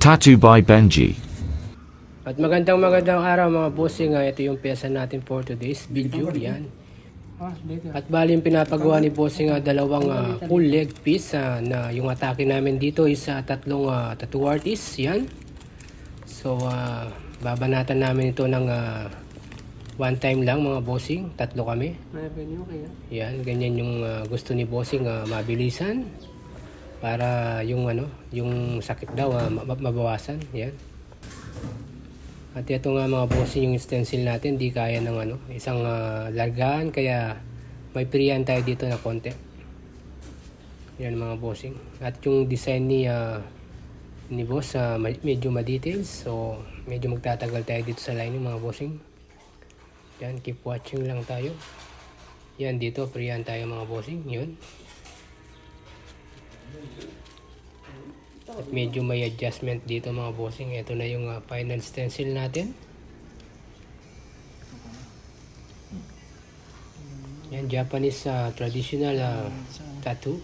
Tattoo by Benji. At magandang araw mga bossing. Ito yung pyesa natin for today's video. Yan. At bali yung pinapagawa ni bossing dalawang full leg piece na yung atake namin dito is tatlong tattoo artists. Yan. So babanatan namin ito ng one time lang mga bossing. Tatlo kami. Yan. Ganyan yung gusto ni bossing, mabilisan. Para yung yung sakit daw mabawasan. Yan. At ito nga mga bossing yung stencil natin, di kaya ng isang largaan, kaya may priyan tayo dito na konti. Yan mga bossing. At yung design ni boss medyo ma-details, so medyo magtatagal tayo dito sa lining mga bossing. Yan, keep watching lang tayo. Yan, dito priyan tayo mga bossing. Yun. At medyo may adjustment dito mga bossing. Ito na yung final stencil natin. Yan, Japanese traditional tattoo.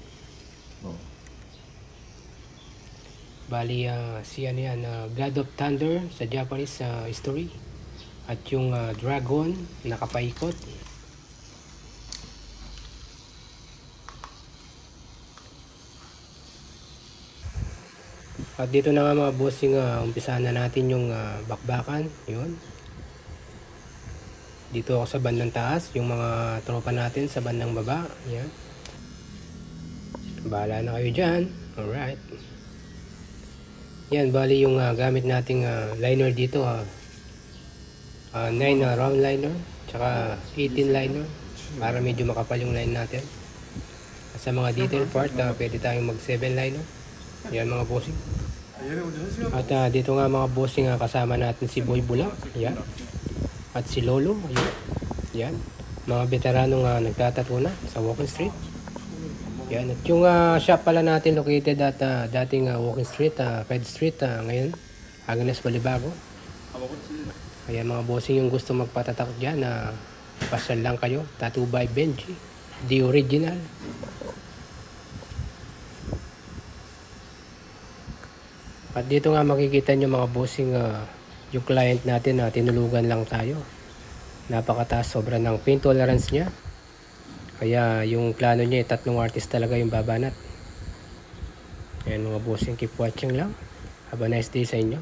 Bali si yan, God of Thunder sa Japanese history. At yung dragon nakapaikot. At dito na nga mga bossing, umpisahan na natin yung bakbakan. Yun. Dito ako sa bandang taas, yung mga tropa natin sa bandang baba. Yan. Bahala na kayo dyan. Alright. Yan, bali yung gamit nating liner dito. 9 round liner, tsaka 18 liner. Para medyo makapal yung line natin. At sa mga detail part, pwede tayong mag 7 liner. Yan mga bossing. At dito nga mga bossing, kasama natin si Boy Bula. Yan. At si Lolo. Yan. Mga veteranong nagtatato na sa Walking Street. Yan. At yung shop pala natin located at dating Walking Street, Fed Street, ngayon Agnes Balibago. Ayan mga bossing, yung gusto magpatatak dyan, pasal lang kayo. Tattoo by Benji, the original. At dito nga makikita nyo mga bossing, yung client natin tinulugan lang tayo. Napakataas, sobra ng pain tolerance niya. Kaya yung plano niya, tatlong artist talaga yung babanat. Ayan mga bossing, keep watching lang. Have a nice day sa inyo.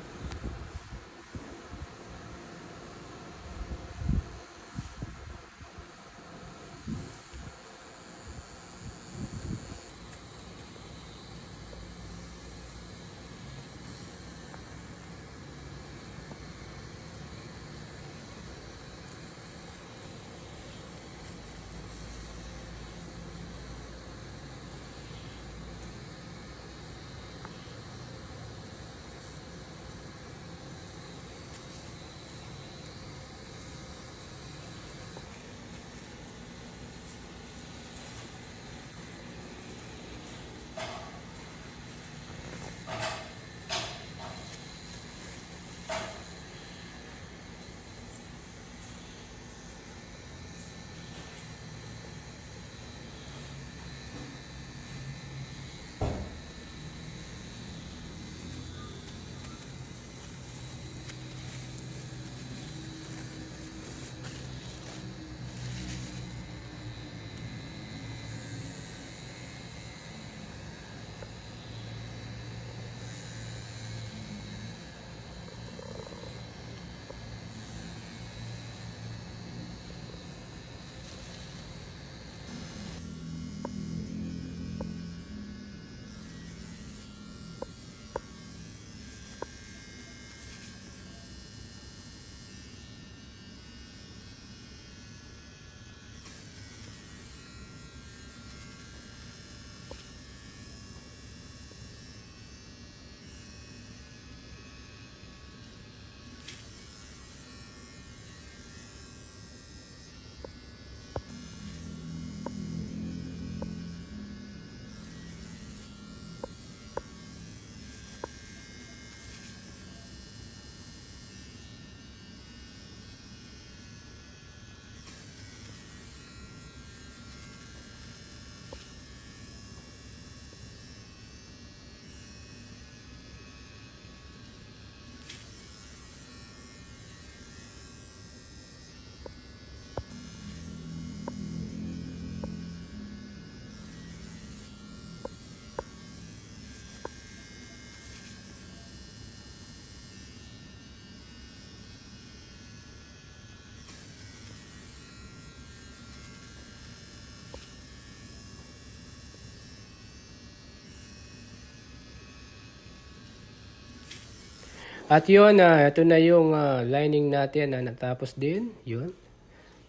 At yun, ito na yung lining natin na natapos din. Yun.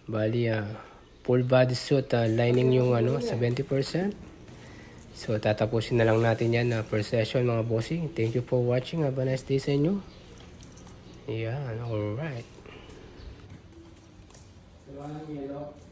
Bali, full body suit lining yung 70%. So, tatapusin na lang natin yan per session mga bossing. Thank you for watching. Have a nice day sa inyo. Yan, alright. Yellow.